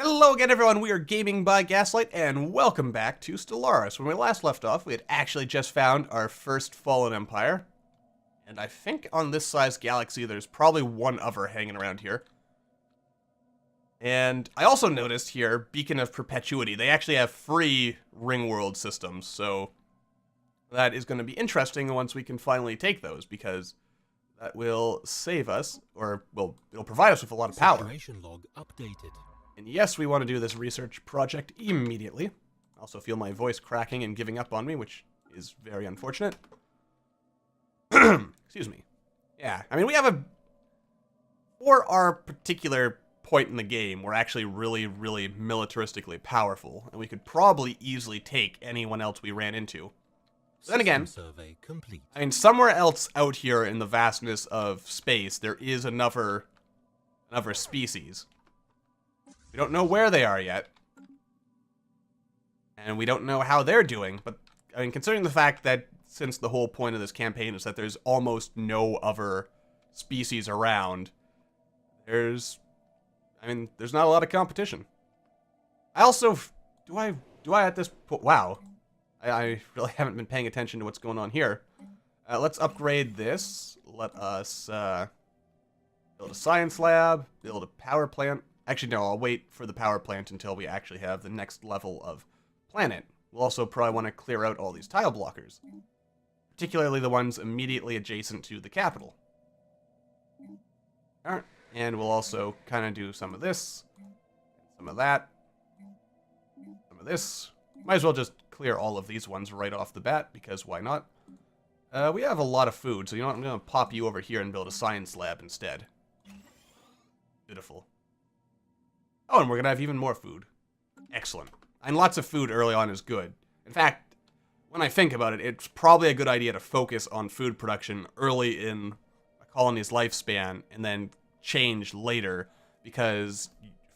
Hello again, everyone. We are Gaming by Gaslight, and welcome back to Stellaris. When we last left off, we had actually just found our first fallen empire. And I think on this size galaxy, there's probably one other hanging around here. And I also noticed here, Beacon of Perpetuity. They actually have free ring world systems, so that is going to be interesting once we can finally take those, because that will save us, or, well, it'll provide us with a lot of power. Situation log updated. And yes, we want to do this research project immediately. I also feel my voice cracking and giving up on me, which is very unfortunate. Excuse me. Yeah, I mean, we have a... For our particular point in the game, we're actually really, really militaristically powerful, and we could probably easily take anyone else we ran into. But then again, survey complete. I mean, somewhere else out here in the vastness of space, there is another species. We don't know where they are yet. And we don't know how they're doing, but, I mean, considering the fact that since the whole point of this campaign is that there's almost no other species around, there's not a lot of competition. I also, do I at this point, wow. I really haven't been paying attention to what's going on here. Let's upgrade this. Let us, build a science lab, build a power plant. Actually, no, I'll wait for the power plant until we actually have the next level of planet. We'll also probably want to clear out all these tile blockers, particularly the ones immediately adjacent to the capital. Alright, and we'll also kind of do some of this, some of that, some of this. Might as well just clear all of these ones right off the bat, because why not? We have a lot of food, so you know what, I'm going to pop you over here and build a science lab instead. Beautiful. Oh, and we're going to have even more food. Excellent. And lots of food early on is good. In fact, when I think about it, it's probably a good idea to focus on food production early in a colony's lifespan and then change later, because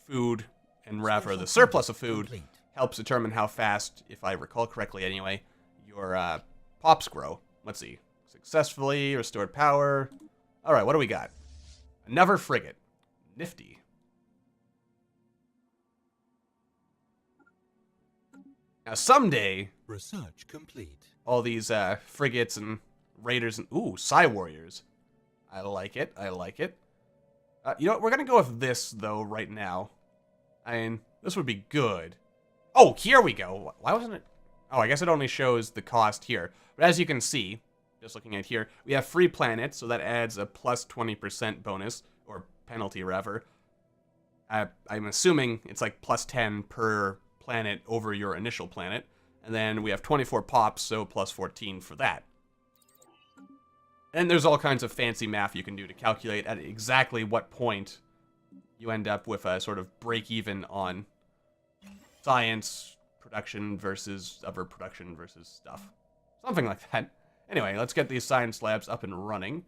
food, and rather the surplus of food, helps determine how fast, if I recall correctly anyway, your pops grow. Let's see. Successfully restored power. Alright, what do we got? Another frigate. Nifty. Now, someday, Research complete. all these frigates and raiders and... Ooh, Psy Warriors. I like it. I like it. You know what? We're going to go with this, though, right now. I mean, this would be good. Oh, here we go. Why wasn't it... Oh, I guess it only shows the cost here. But as you can see, just looking at here, we have free planets, so that adds a plus 20% bonus, or penalty, rather. I'm assuming it's like plus 10 per planet over your initial planet, and then we have 24 pops, so plus 14 for that. And there's all kinds of fancy math you can do to calculate at exactly what point you end up with a sort of break-even on science production versus other production versus stuff. Something like that. Anyway, let's get these science labs up and running.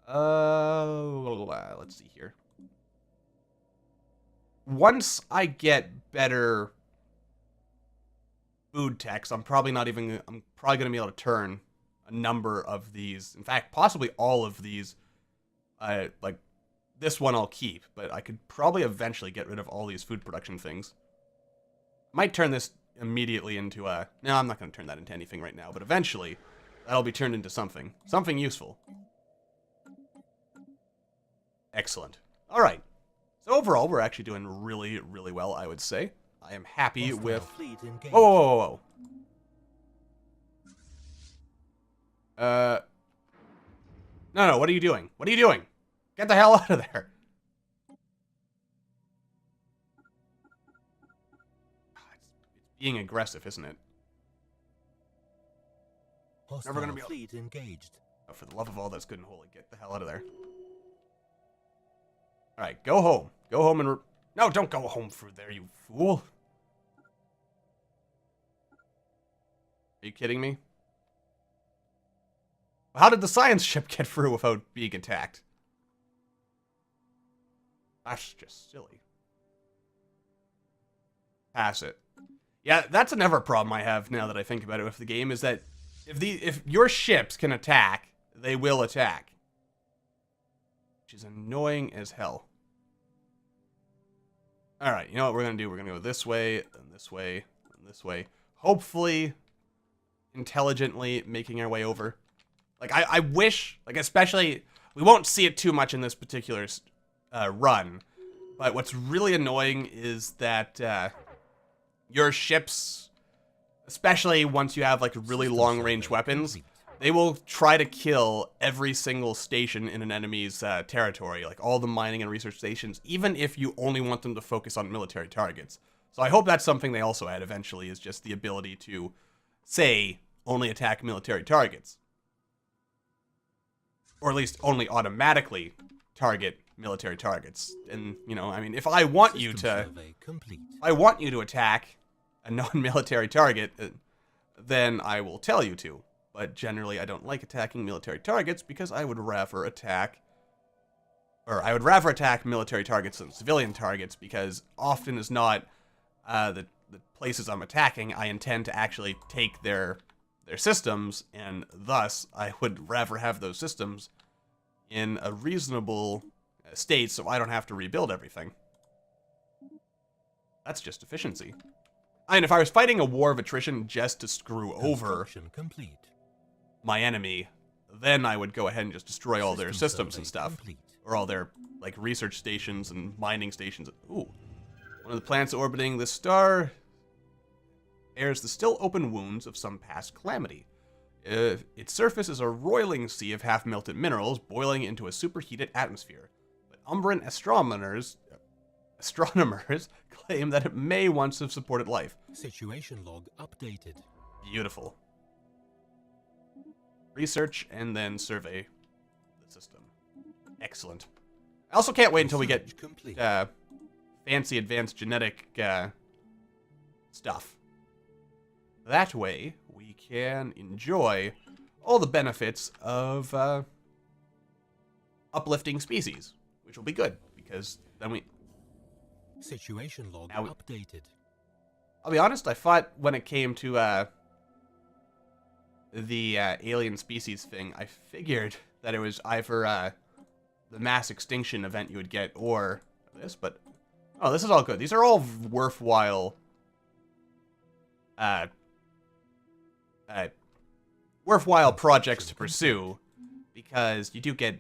Let's see here. Once I get better food techs, I'm probably going to be able to turn a number of these, in fact, possibly all of these, like, this one I'll keep, but I could probably eventually get rid of all these food production things. Might turn this immediately into a, no, I'm not going to turn that into anything right now, but eventually, that'll be turned into something useful. Excellent. Alright, so overall, we're actually doing really, really well, I would say. I am happy with... Whoa. No, what are you doing? What are you doing? Get the hell out of there. It's being aggressive, isn't it? Never gonna be able... engaged. Oh, for the love of all that's good and holy, get the hell out of there. Alright, go home. Go home and... No, don't go home through there, you fool. Are you kidding me? How did the science ship get through without being attacked? That's just silly. Pass it. Yeah, that's another problem I have now that I think about it with the game, is that if your ships can attack, they will attack. Which is annoying as hell. Alright, you know what we're going to do? We're going to go this way, and this way, and this way. Hopefully, intelligently making our way over. Like, I wish, like, especially, we won't see it too much in this particular run, but what's really annoying is that your ships, especially once you have, like, really long-range weapons, they will try to kill every single station in an enemy's territory, like all the mining and research stations, even if you only want them to focus on military targets. So I hope that's something they also add eventually, is just the ability to, say, only attack military targets. Or at least only automatically target military targets. And, you know, I mean, if I want you to... If I want you to attack a non-military target, then I will tell you to. But generally, I don't like attacking military targets because I would rather attack... Or I would rather attack military targets than civilian targets, because often as not, the places I'm attacking, I intend to actually take their systems, and thus, I would rather have those systems in a reasonable state so I don't have to rebuild everything. That's just efficiency. I mean, if I was fighting a war of attrition just to screw over my enemy, then I would go ahead and just destroy all their systems and stuff. Or all their, like, research stations and mining stations. Ooh. One of the planets orbiting this star airs the still open wounds of some past calamity. Its surface is a roiling sea of half-melted minerals boiling into a superheated atmosphere. But Umbran astronomers claim that it may once have supported life. Situation log updated. Beautiful. Research and then survey the system. Excellent. I also can't wait until we get fancy advanced genetic stuff. That way, we can enjoy all the benefits of uplifting species, which will be good, because then we... Situation log updated. I'll be honest, I thought when it came to the alien species thing, I figured that it was either the mass extinction event you would get or this, but... Oh, this is all good. These are all worthwhile... worthwhile projects to pursue, because you do get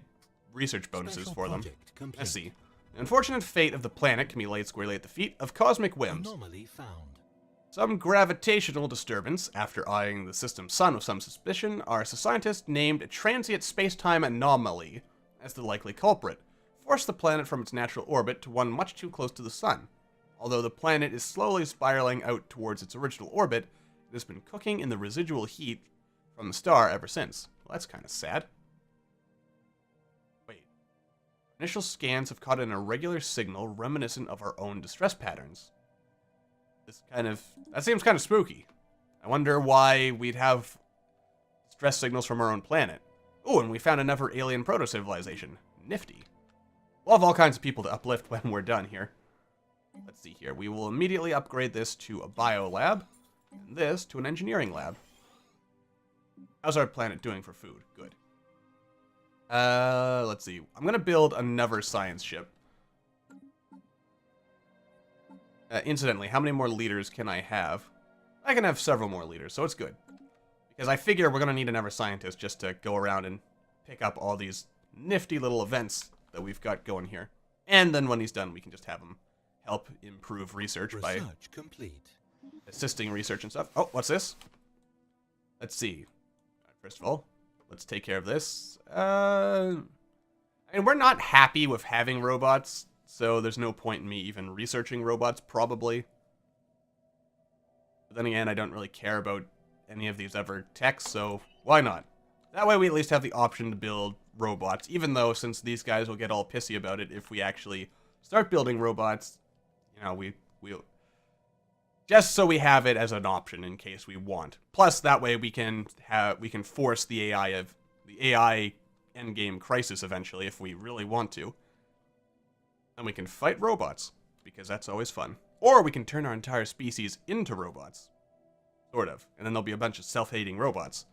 research bonuses for them. Let's see. The unfortunate fate of the planet can be laid squarely at the feet of cosmic whims. Anomaly found. Some gravitational disturbance, after eyeing the system's sun with some suspicion, our scientists named a transient space-time anomaly as the likely culprit, forced the planet from its natural orbit to one much too close to the sun. Although the planet is slowly spiraling out towards its original orbit, it has been cooking in the residual heat from the star ever since. Well, that's kind of sad. Wait. Initial scans have caught an irregular signal reminiscent of our own distress patterns. That seems kind of spooky. I wonder why we'd have distress signals from our own planet. Oh, and we found another alien proto-civilization. Nifty. We'll have all kinds of people to uplift when we're done here. Let's see here. We will immediately upgrade this to a bio lab, and this to an engineering lab. How's our planet doing for food? Good. Let's see. I'm gonna build another science ship. Incidentally, how many more leaders can I have? I can have several more leaders, so it's good. Because I figure we're gonna need another scientist just to go around and pick up all these nifty little events that we've got going here. And then when he's done, we can just have him help improve research by assisting research and stuff. Oh, what's this? Let's see. First of all, let's take care of this. I mean, we're not happy with having robots, so there's no point in me even researching robots, probably. But then again, I don't really care about any of these other techs, so why not? That way we at least have the option to build robots, even though since these guys will get all pissy about it if we actually start building robots, you know, we'll just so we have it as an option in case we want. Plus, that way we can force the AI endgame crisis eventually if we really want to. And we can fight robots, because that's always fun. Or we can turn our entire species into robots. Sort of. And then there'll be a bunch of self-hating robots.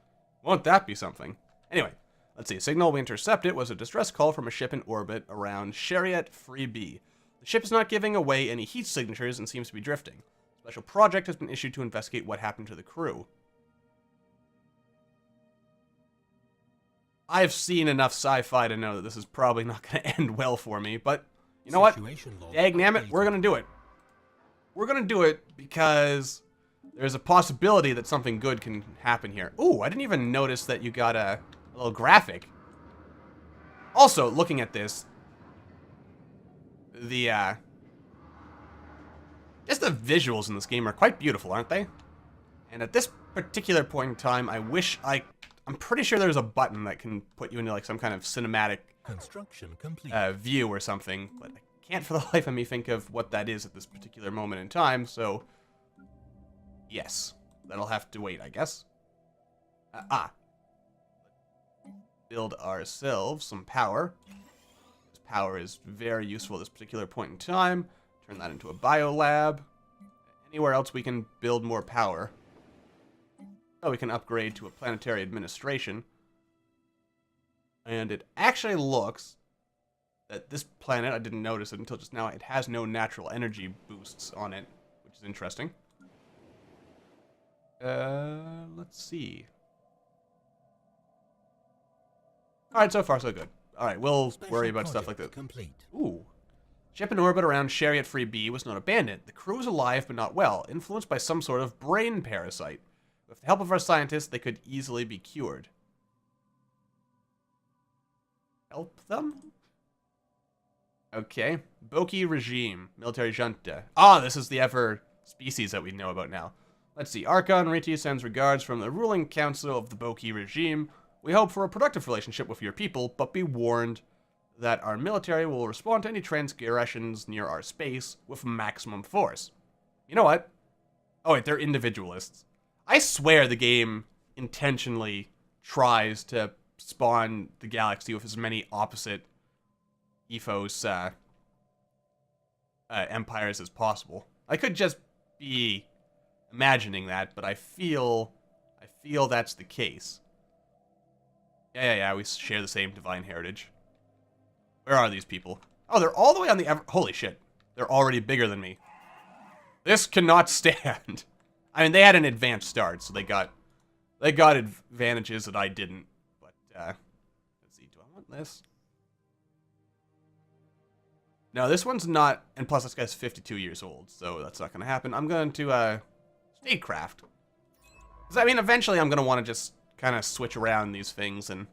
Won't that be something? Anyway, let's see. A signal we intercepted was a distress call from a ship in orbit around Chariot 3B. The ship is not giving away any heat signatures and seems to be drifting. A special project has been issued to investigate what happened to the crew. I've seen enough sci-fi to know that this is probably not going to end well for me, but you know what? Dagnammit, we're going to do it. We're going to do it because there's a possibility that something good can happen here. Ooh, I didn't even notice that you got a little graphic. Also, looking at this, just the visuals in this game are quite beautiful, aren't they? And at this particular point in time, I'm pretty sure there's a button that can put you into like some kind of cinematic Construction complete. view or something, but I can't for the life of me think of what that is at this particular moment in time, so yes, that'll have to wait, I guess. Build ourselves some power. This power is very useful at this particular point in time. Turn that into a biolab. Anywhere else we can build more power. Oh, we can upgrade to a planetary administration. And it actually looks that this planet, I didn't notice it until just now, it has no natural energy boosts on it, which is interesting. Let's see. Alright, so far so good. Alright, we'll worry about stuff like this. Complete. Ooh. Ship in orbit around Chariot Free B was not abandoned. The crew is alive but not well, influenced by some sort of brain parasite. With the help of our scientists, they could easily be cured. Help them? Okay. Boki regime. Military junta. Ah, this is the ever species that we know about now. Let's see. Archon Riti sends regards from the ruling council of the Boki regime. We hope for a productive relationship with your people, but be warned that our military will respond to any transgressions near our space with maximum force. You know what? Oh wait, they're individualists. I swear the game intentionally tries to spawn the galaxy with as many opposite ethos empires as possible. I could just be imagining that, but I feel that's the case. Yeah, we share the same divine heritage. Where are these people? Oh, they're all the way on the holy shit. They're already bigger than me. This cannot stand. I mean, they had an advanced start, so they got advantages that I didn't. But let's see, do I want this? No, this one's not, and plus this guy's 52 years old, so that's not going to happen. I'm going to statecraft. Because I mean, eventually I'm going to want to just kind of switch around these things and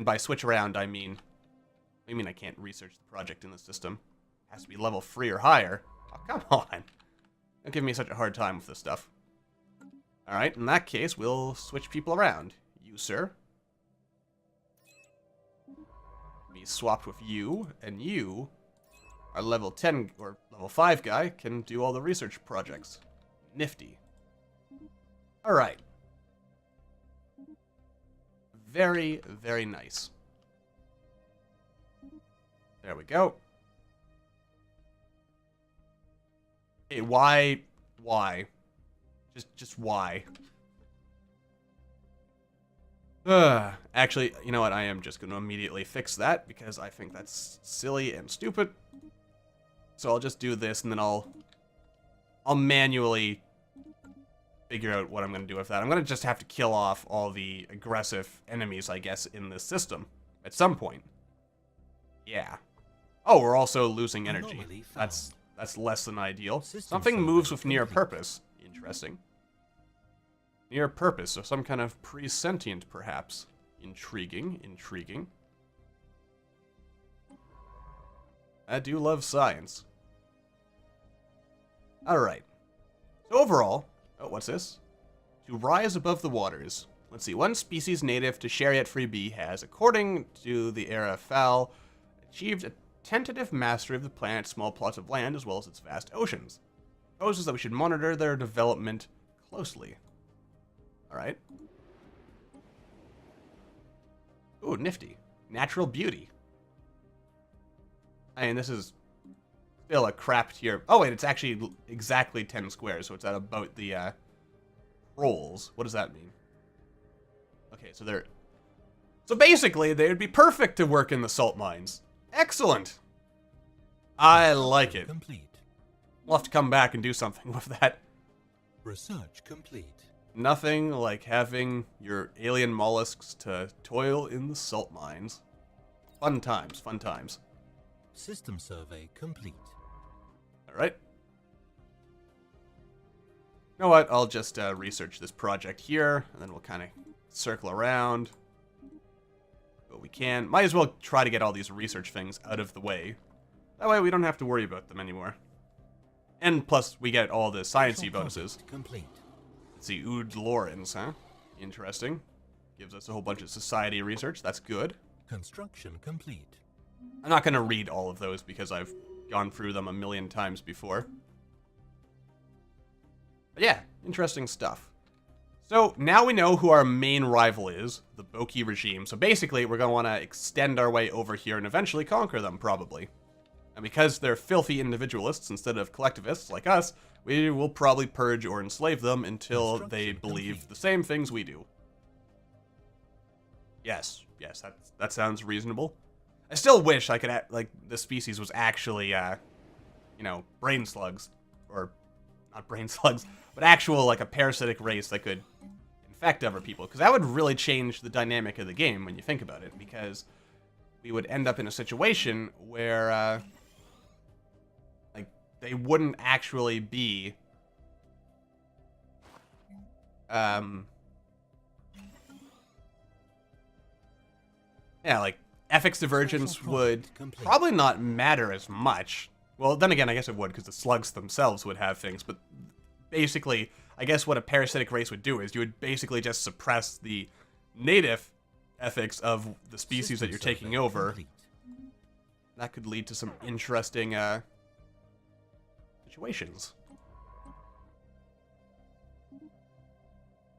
by switch around, I mean I can't research the project in the system. It has to be level 3 or higher. Oh, come on. Don't give me such a hard time with this stuff. Alright, in that case, we'll switch people around. You, sir. Be swapped with you, and you, our level 10 or level 5 guy, can do all the research projects. Nifty. Alright. Very, very nice. There we go. Hey, why? Just why? Actually, you know what? I am just going to immediately fix that because I think that's silly and stupid. So I'll just do this and then I'll manually figure out what I'm going to do with that. I'm going to just have to kill off all the aggressive enemies, I guess, in this system at some point. Yeah. Oh, we're also losing energy. That's less than ideal. Something moves with near purpose. Interesting. Near purpose, so some kind of presentient, perhaps. Intriguing. I do love science. Alright. So overall... Oh, what's this? To rise above the waters. Let's see. One species native to Chariot Free B has, according to the Era Fowl, achieved a tentative mastery of the planet's small plots of land as well as its vast oceans. It proposes that we should monitor their development closely. Alright. Ooh, nifty. Natural beauty. I mean, this is still a crap tier. Oh, wait, it's actually exactly 10 squares, so it's at about the rolls. What does that mean? Okay, so they're So basically, they would be perfect to work in the salt mines. Excellent. I like it. Complete. We'll have to come back and do something with that. Research complete. Nothing like having your alien mollusks to toil in the salt mines. Fun times, fun times. System survey complete. Alright. You know what, I'll just research this project here, and then we'll kind of circle around. But we can. Might as well try to get all these research things out of the way. That way we don't have to worry about them anymore. And plus, we get all the sciencey bonuses. Complete. Let's see, Ood Lorens, huh? Interesting. Gives us a whole bunch of society research. That's good. Construction complete. I'm not going to read all of those because I've gone through them a million times before. But yeah, interesting stuff. So now we know who our main rival is, the Boki regime. So basically, we're going to want to extend our way over here and eventually conquer them, probably. And because they're filthy individualists instead of collectivists like us, we will probably purge or enslave them until they believe the same things we do. Yes, that sounds reasonable. I still wish I could, like, the species was actually, you know, brain slugs. Or, not brain slugs, but actual, like, a parasitic race that could infect other people. Because that would really change the dynamic of the game when you think about it. Because we would end up in a situation where, like, they wouldn't actually be, yeah, like, ethics divergence would probably not matter as much. Well, then again, I guess it would, because the slugs themselves would have things, but basically, I guess what a parasitic race would do is you would basically just suppress the native ethics of the species that you're taking over. That could lead to some interesting, situations.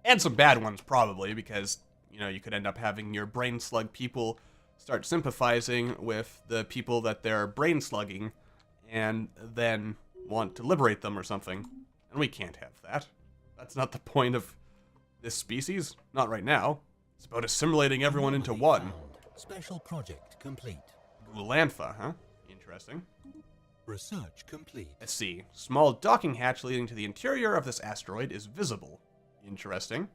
And some bad ones, probably, because, you know, you could end up having your brain slug people start sympathizing with the people that they're brain slugging, and then want to liberate them or something. And we can't have that. That's not the point of this species. Not right now. It's about assimilating everyone into one. Special project complete. Ulantha, huh? Interesting. Research complete. Let's see. Small docking hatch leading to the interior of this asteroid is visible. Interesting.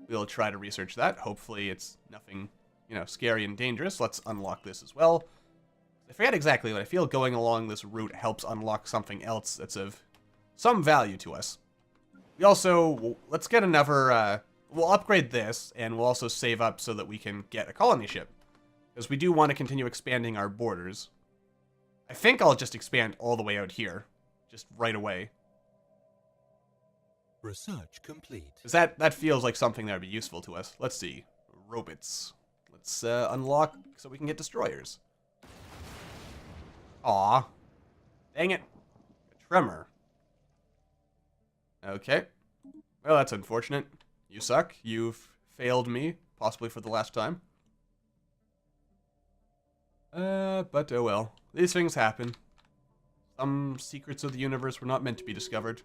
We'll try to research that. Hopefully it's nothing, you know, scary and dangerous. Let's unlock this as well. I forget exactly, but I feel going along this route helps unlock something else that's of some value to us. We also, let's get another, we'll upgrade this, and we'll also save up so that we can get a colony ship. Because we do want to continue expanding our borders. I think I'll just expand all the way out here. Just right away. Research complete. Because that feels like something that would be useful to us. Let's see. Robots. Let's unlock so we can get destroyers. Aw. Dang it. A tremor. Okay. Well, that's unfortunate. You suck. You've failed me, possibly for the last time. But oh well. These things happen. Some secrets of the universe were not meant to be discovered.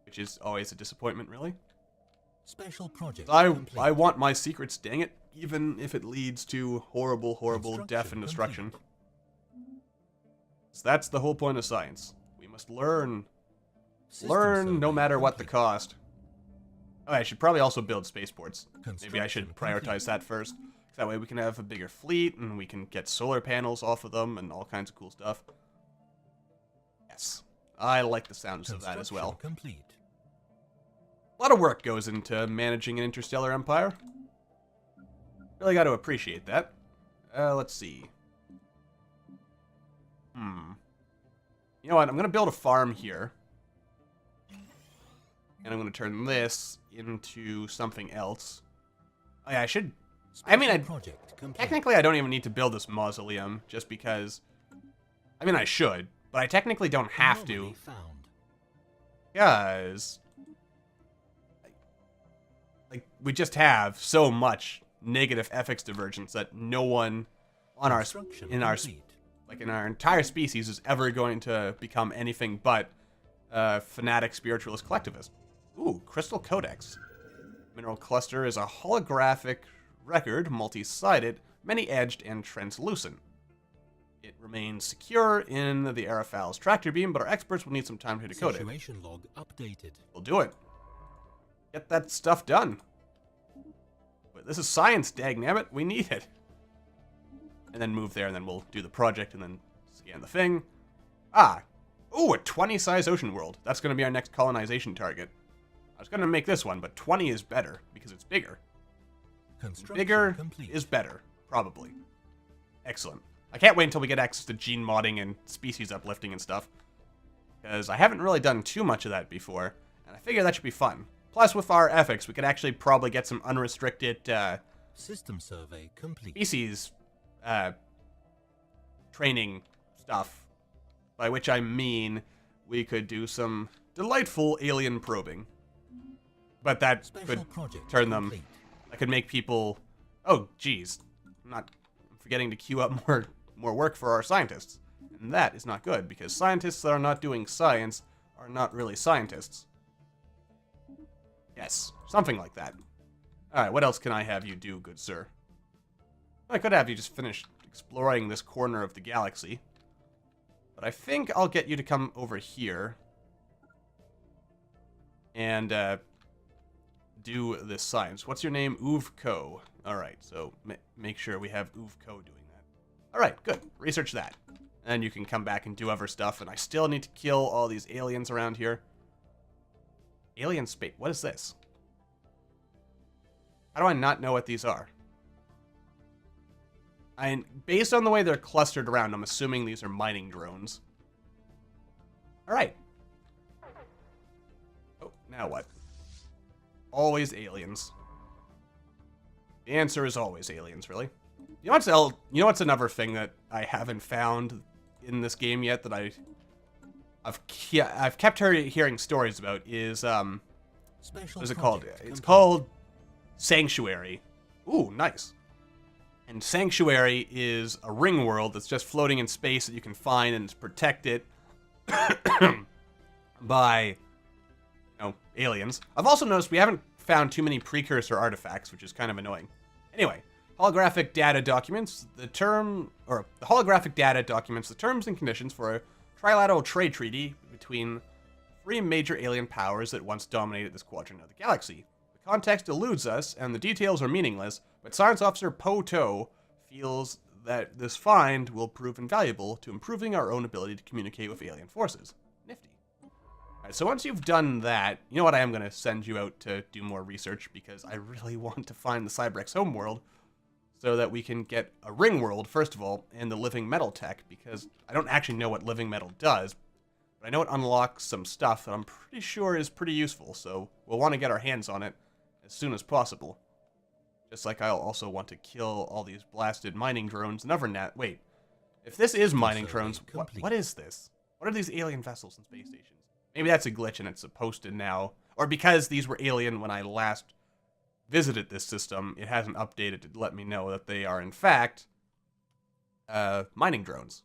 Which is always a disappointment, really. Special project. I want my secrets, dang it. Even if it leads to horrible, horrible death and destruction. So that's the whole point of science. We must learn. Learn no matter what the cost. Oh, I should probably also build spaceports. Maybe I should prioritize that first. That way we can have a bigger fleet, and we can get solar panels off of them, and all kinds of cool stuff. Yes. I like the sounds of that as well. Complete. A lot of work goes into managing an interstellar empire. Really got to appreciate that. Let's see. You know what? I'm going to build a farm here. And I'm going to turn this into something else. Oh, yeah, I should... I mean, technically I don't even need to build this mausoleum, just because... I mean, I should, but I technically don't have to. Because... like, we just have so much negative ethics divergence that no one on our... in our entire species is ever going to become anything but fanatic spiritualist collectivist. Ooh, Crystal Codex. Mineral cluster is a holographic record, multi-sided, many-edged, and translucent. It remains secure in the Aerofal's tractor beam, but our experts will need some time to decode it. Situation log updated. We'll do it. Get that stuff done. But this is science, dagnabbit. We need it. And then move there, and then we'll do the project, and then scan the thing. Ah. Ooh, a 20-size ocean world. That's going to be our next colonization target. I was going to make this one, but 20 is better, because it's bigger. Bigger complete. is better, probably. Excellent. I can't wait until we get access to gene modding and species uplifting and stuff. Because I haven't really done too much of that before, and I figure that should be fun. Plus, with our ethics, we could actually probably get some unrestricted System survey complete. species training stuff. By which I mean we could do some delightful alien probing. But that Special could project turn them... complete. That could make people... Oh, geez. I'm forgetting to queue up more work for our scientists. And that is not good, because scientists that are not doing science are not really scientists. Yes, something like that. Alright, what else can I have you do, good sir? I could have you just finish exploring this corner of the galaxy. But I think I'll get you to come over here. And, do this science. What's your name? Uvco. Alright, so make sure we have Uvco doing that. Alright, good. Research that. And you can come back and do other stuff, and I still need to kill all these aliens around here. Alien space. What is this? How do I not know what these are? Based on the way they're clustered around, I'm assuming these are mining drones. Alright. Oh, now what? Always aliens. The answer is always aliens, really. You know what's another thing that I haven't found in this game yet that I've kept hearing stories about is Special what is it called? project It's complete. called Sanctuary. Ooh, nice. And Sanctuary is a ring world that's just floating in space that you can find and it's protected by, aliens. I've also noticed we haven't found too many precursor artifacts, which is kind of annoying. Anyway, holographic data documents the holographic data documents the terms and conditions for a trilateral trade treaty between three major alien powers that once dominated this quadrant of the galaxy. The context eludes us, and the details are meaningless, but Science Officer Po-To feels that this find will prove invaluable to improving our own ability to communicate with alien forces. Nifty. Alright, so once you've done that, you know what, I am going to send you out to do more research, because I really want to find the Cybrex homeworld, so that we can get a ring world, first of all, and the living metal tech, because I don't actually know what living metal does, but I know it unlocks some stuff that I'm pretty sure is pretty useful, so we'll want to get our hands on it as soon as possible. Just like I'll also want to kill all these blasted mining drones and other wait, if this is mining drones, what is this? What are these alien vessels and space stations? Maybe that's a glitch and it's supposed to now, or because these were alien when I last visited this system, it hasn't updated to let me know that they are in fact mining drones.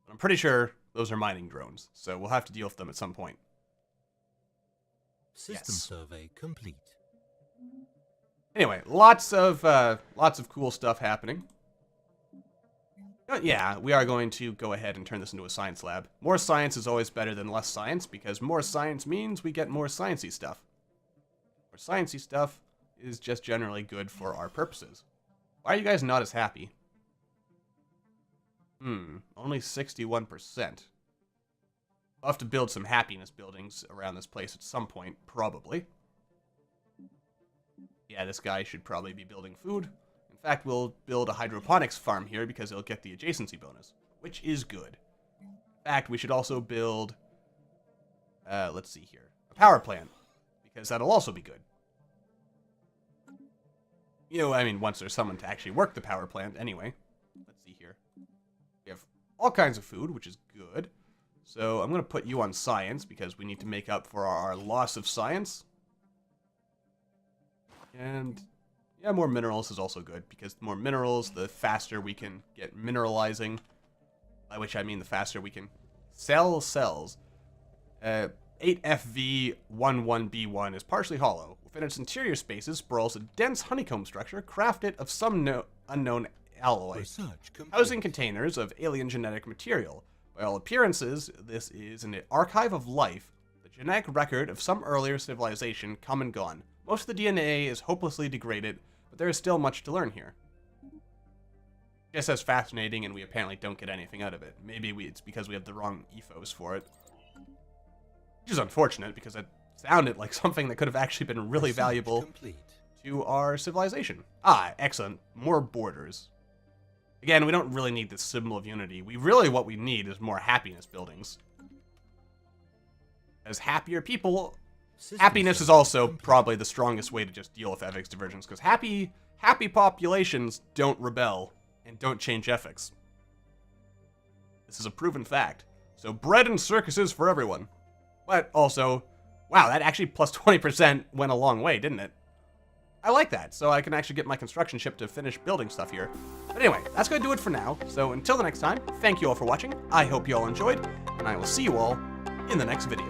But I'm pretty sure those are mining drones, so we'll have to deal with them at some point. System Yes. survey complete. Anyway, lots of cool stuff happening. Yeah, we are going to go ahead and turn this into a science lab. More science is always better than less science, because more science means we get more sciencey stuff. More sciencey stuff is just generally good for our purposes. Why are you guys not as happy? Only 61%. I'll have to build some happiness buildings around this place at some point, probably. Yeah, this guy should probably be building food. In fact, we'll build a hydroponics farm here because it'll get the adjacency bonus, which is good. In fact, we should also build, let's see here, a power plant, because that'll also be good. Once there's someone to actually work the power plant anyway. Let's see here. We have all kinds of food, which is good. So I'm going to put you on science because we need to make up for our loss of science. And yeah, more minerals is also good, because the more minerals, the faster we can get mineralizing. By which I mean the faster we can sell cells. 8FV11B1 is partially hollow. Within its interior spaces sprawls a dense honeycomb structure crafted of some unknown alloy, Research complete. housing containers of alien genetic material. By all appearances, this is an archive of life, the genetic record of some earlier civilization come and gone. Most of the DNA is hopelessly degraded, but there is still much to learn here. Just as fascinating, and we apparently don't get anything out of it. Maybe it's because we have the wrong ethos for it. Which is unfortunate, because it sounded like something that could have actually been really Research valuable complete. to our civilization. Ah, excellent. More borders. Again, we don't really need this symbol of unity. What we need is more happiness buildings. As happier people, System happiness is survey also complete. probably the strongest way to just deal with ethics divergence, because happy populations don't rebel and don't change ethics. This is a proven fact. So bread and circuses for everyone. But also, wow, that actually plus 20% went a long way, didn't it? I like that, so I can actually get my construction ship to finish building stuff here. But anyway, that's going to do it for now. So until the next time, thank you all for watching. I hope you all enjoyed, and I will see you all in the next video.